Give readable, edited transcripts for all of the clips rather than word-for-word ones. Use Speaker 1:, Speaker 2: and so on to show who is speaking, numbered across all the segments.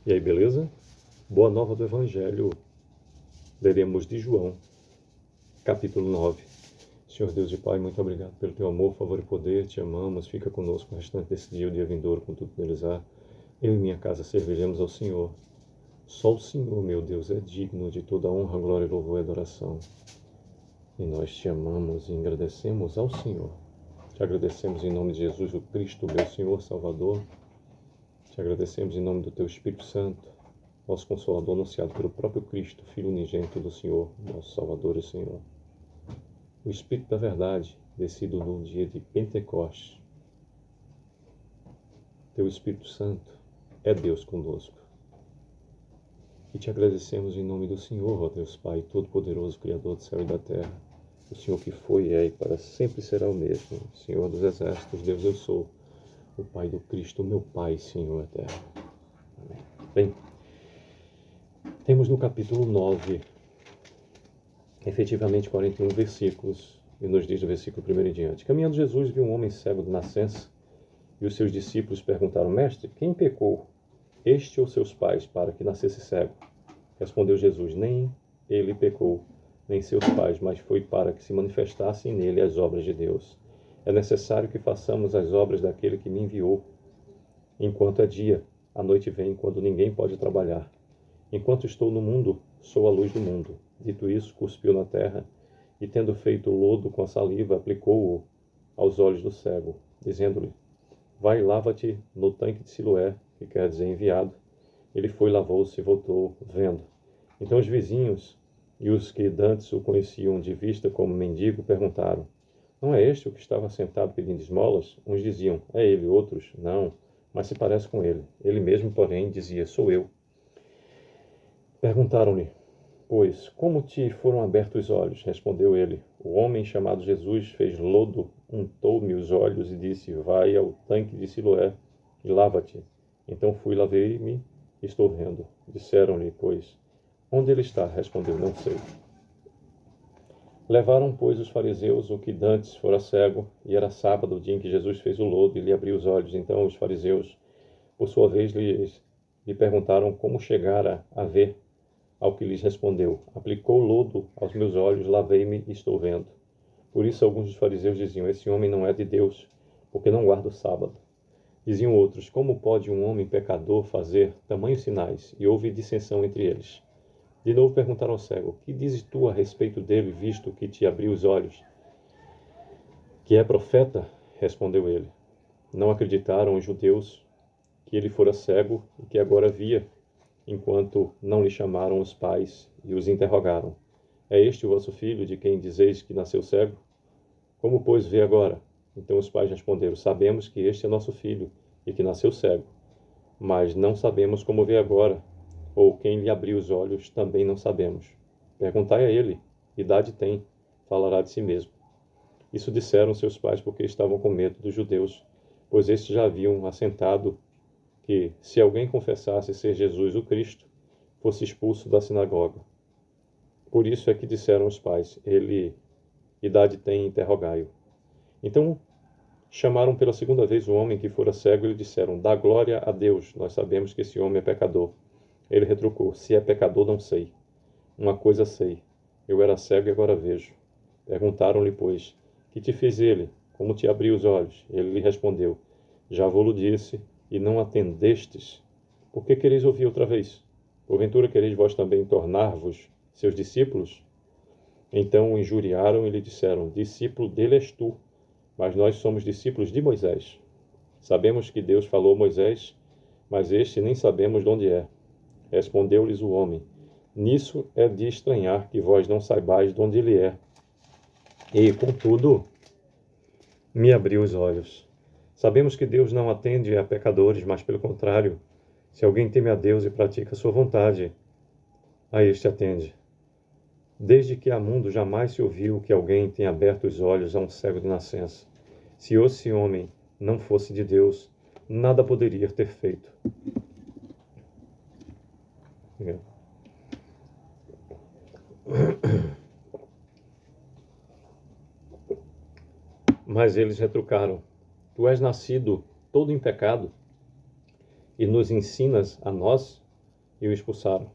Speaker 1: E aí, beleza? Boa nova do Evangelho. Leremos de João, capítulo 9. Senhor Deus e Pai, muito obrigado pelo teu amor, favor e poder. Te amamos. Fica conosco no restante desse dia, o dia vindouro, com tudo que neles há. Eu e minha casa serviremos ao Senhor. Só o Senhor, meu Deus, é digno de toda honra, glória, louvor e adoração. E nós te amamos e agradecemos ao Senhor. Te agradecemos em nome de Jesus, o Cristo, meu Senhor, Salvador. Te agradecemos em nome do teu Espírito Santo, nosso Consolador, anunciado pelo próprio Cristo, Filho unigênito do Senhor, nosso Salvador e Senhor. O Espírito da Verdade, descido no dia de Pentecostes. Teu Espírito Santo é Deus conosco. E te agradecemos em nome do Senhor, ó Deus Pai, Todo-Poderoso, Criador do céu e da terra. O Senhor que foi, é e para sempre será o mesmo. Senhor dos exércitos, Deus eu sou. O Pai do Cristo, meu Pai, Senhor eterno. Amém. Bem, temos no capítulo 9, efetivamente 41 versículos, e nos diz o versículo 1 em diante. Caminhando Jesus viu um homem cego de nascença, e os seus discípulos perguntaram: Mestre, quem pecou, este ou seus pais, para que nascesse cego? Respondeu Jesus: Nem ele pecou, nem seus pais, mas foi para que se manifestassem nele as obras de Deus. É necessário que façamos as obras daquele que me enviou. Enquanto é dia, a noite vem, quando ninguém pode trabalhar. Enquanto estou no mundo, sou a luz do mundo. Dito isso, cuspiu na terra, e tendo feito lodo com a saliva, aplicou-o aos olhos do cego, dizendo-lhe: Vai e lava-te no tanque de Siloé, que quer dizer enviado. Ele foi, lavou-se e voltou, vendo. Então os vizinhos e os que dantes o conheciam de vista como mendigo perguntaram: Não é este o que estava sentado pedindo esmolas? Uns diziam: É ele, outros: Não, mas se parece com ele. Ele mesmo, porém, dizia: Sou eu. Perguntaram-lhe, pois, como te foram abertos os olhos? Respondeu ele: O homem chamado Jesus fez lodo, untou-me os olhos e disse: Vai ao tanque de Siloé e lava-te. Então fui, lavei-me e estou vendo. Disseram-lhe, pois, onde ele está? Respondeu: Não sei. Levaram, pois, os fariseus o que dantes fora cego, e era sábado, o dia em que Jesus fez o lodo e lhe abriu os olhos. Então os fariseus, por sua vez, lhe perguntaram como chegara a ver. Ao que lhes respondeu: Aplicou lodo aos meus olhos, lavei-me e estou vendo. Por isso alguns dos fariseus diziam: Esse homem não é de Deus, porque não guarda o sábado. Diziam outros: Como pode um homem pecador fazer tamanhos sinais? E houve dissensão entre eles. De novo perguntaram ao cego: Que dizes tu a respeito dele, visto que te abriu os olhos? Que é profeta? Respondeu ele. Não acreditaram os judeus que ele fora cego e que agora via, enquanto não lhe chamaram os pais e os interrogaram: É este o vosso filho, de quem dizeis que nasceu cego? Como, pois, vê agora? Então os pais responderam: Sabemos que este é nosso filho e que nasceu cego, mas não sabemos como vê agora, ou quem lhe abriu os olhos também não sabemos. Perguntai a ele: idade tem? Falará de si mesmo. Isso disseram seus pais porque estavam com medo dos judeus, pois estes já haviam assentado que, se alguém confessasse ser Jesus o Cristo, fosse expulso da sinagoga. Por isso é que disseram os pais: Ele idade tem? Interrogai-o. Então chamaram pela segunda vez o homem que fora cego e lhe disseram: Dá glória a Deus, nós sabemos que esse homem é pecador. Ele retrucou: Se é pecador, não sei. Uma coisa sei: eu era cego e agora vejo. Perguntaram-lhe, pois: Que te fez ele? Como te abriu os olhos? Ele lhe respondeu: Já vou-lo disse, e não atendestes. Por que quereis ouvir outra vez? Porventura quereis vós também tornar-vos seus discípulos? Então o injuriaram e lhe disseram: Discípulo dele és tu, mas nós somos discípulos de Moisés. Sabemos que Deus falou a Moisés, mas este nem sabemos de onde é. Respondeu-lhes o homem: Nisso é de estranhar que vós não saibais de onde ele é. E, contudo, me abriu os olhos. Sabemos que Deus não atende a pecadores, mas, pelo contrário, se alguém teme a Deus e pratica a sua vontade, a este atende. Desde que há mundo, jamais se ouviu que alguém tenha aberto os olhos a um cego de nascença. Se esse homem não fosse de Deus, nada poderia ter feito. Mas eles retrucaram: Tu és nascido todo em pecado e nos ensinas a nós? e o expulsaram.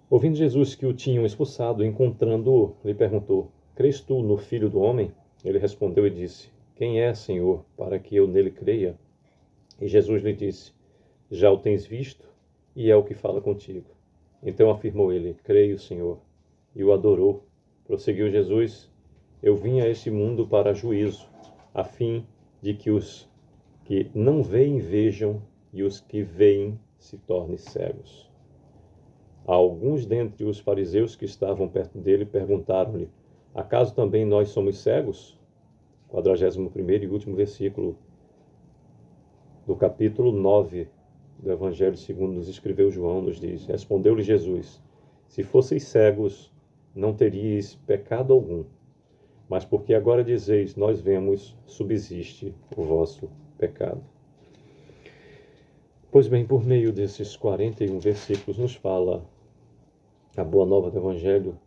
Speaker 1: Ouvindo Jesus que o tinham expulsado, encontrando-o, lhe perguntou: Crês tu no Filho do Homem? Ele respondeu e disse: Quem é, Senhor, para que eu nele creia? E Jesus lhe disse: Já o tens visto, e é o que fala contigo. Então afirmou ele: Creio, Senhor, e o adorou. Prosseguiu Jesus: Eu vim a este mundo para juízo, a fim de que os que não veem vejam, e os que veem se tornem cegos. Alguns dentre os fariseus que estavam perto dele perguntaram-lhe: Acaso também nós somos cegos? 41º e último versículo do capítulo 9 do Evangelho segundo nos escreveu João, nos diz: Respondeu-lhe Jesus: Se fosseis cegos, não teríeis pecado algum. Mas porque agora dizeis, nós vemos, subsiste o vosso pecado. Pois bem, por meio desses 41 versículos nos fala a boa nova do Evangelho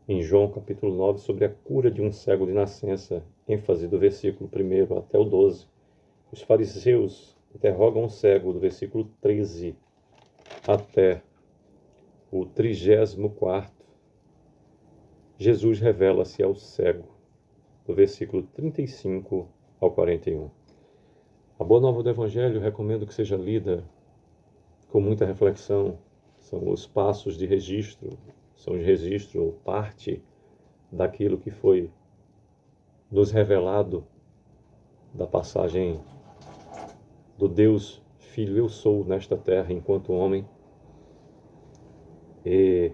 Speaker 1: em João capítulo 9 sobre a cura de um cego de nascença, ênfase do versículo 1 até o 12. Os fariseus interrogam o cego do versículo 13 até o 34º. Jesus revela-se ao cego do versículo 35 ao 41. A boa nova do Evangelho recomendo que seja lida com muita reflexão. São os passos de registro, são os registros ou parte daquilo que foi nos revelado da passagem do Deus Filho eu sou nesta terra enquanto homem. E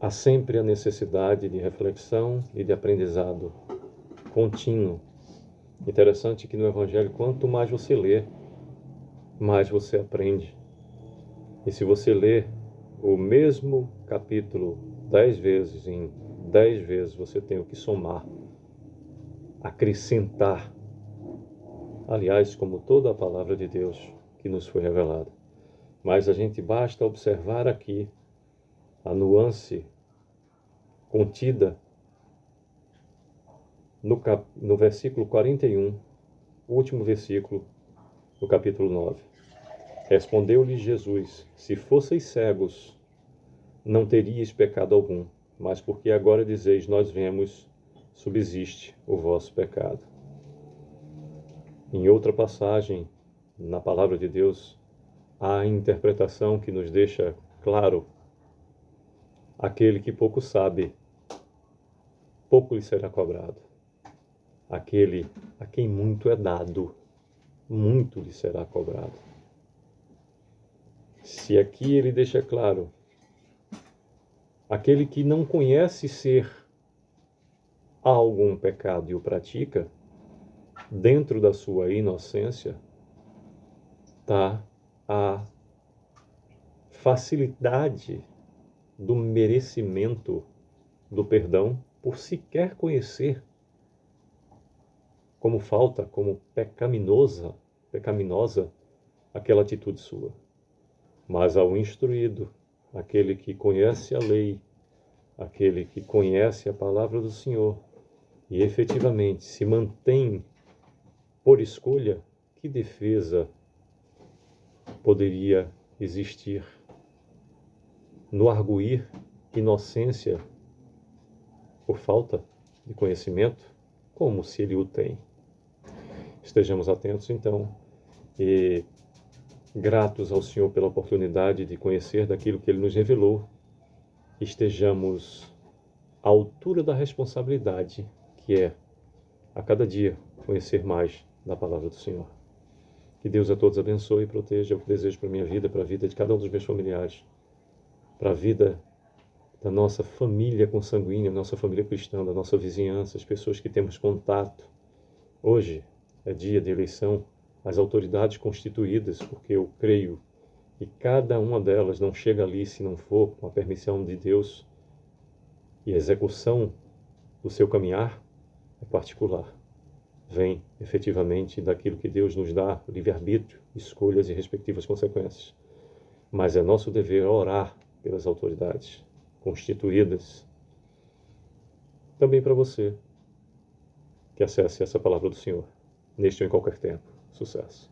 Speaker 1: há sempre a necessidade de reflexão e de aprendizado contínuo. Interessante que no Evangelho, quanto mais você lê, mais você aprende. E se você lê o mesmo capítulo 10 vezes, em 10 vezes você tem o que somar, acrescentar. Aliás, como toda a palavra de Deus que nos foi revelada. Mas a gente basta observar aqui a nuance contida no versículo 41, último versículo do capítulo 9. Respondeu-lhe Jesus: Se fosseis cegos, não teríeis pecado algum, mas porque agora dizeis, nós vemos, subsiste o vosso pecado. Em outra passagem, na palavra de Deus, há a interpretação que nos deixa claro: aquele que pouco sabe, pouco lhe será cobrado. Aquele a quem muito é dado, muito lhe será cobrado. Se aqui ele deixa claro, aquele que não conhece ser algum pecado e o pratica, dentro da sua inocência, está a facilidade do merecimento do perdão por sequer conhecer como falta, como pecaminosa aquela atitude sua. Mas ao instruído, aquele que conhece a lei, aquele que conhece a palavra do Senhor e efetivamente se mantém por escolha, que defesa poderia existir no arguir inocência por falta de conhecimento, como se ele o tem? Estejamos atentos então e gratos ao Senhor pela oportunidade de conhecer daquilo que Ele nos revelou. Estejamos à altura da responsabilidade que é, a cada dia, conhecer mais da palavra do Senhor. Que Deus a todos abençoe e proteja. É o que desejo para a minha vida, para a vida de cada um dos meus familiares, para a vida da nossa família consanguínea, nossa família cristã, da nossa vizinhança, as pessoas que temos contato. Hoje é dia de eleição, as autoridades constituídas, porque eu creio que cada uma delas não chega ali se não for com a permissão de Deus, e a execução do seu caminhar é particular. Vem efetivamente daquilo que Deus nos dá, livre-arbítrio, escolhas e respectivas consequências. Mas é nosso dever orar pelas autoridades constituídas. Também para você que acesse essa palavra do Senhor, neste ou em qualquer tempo. Sucesso.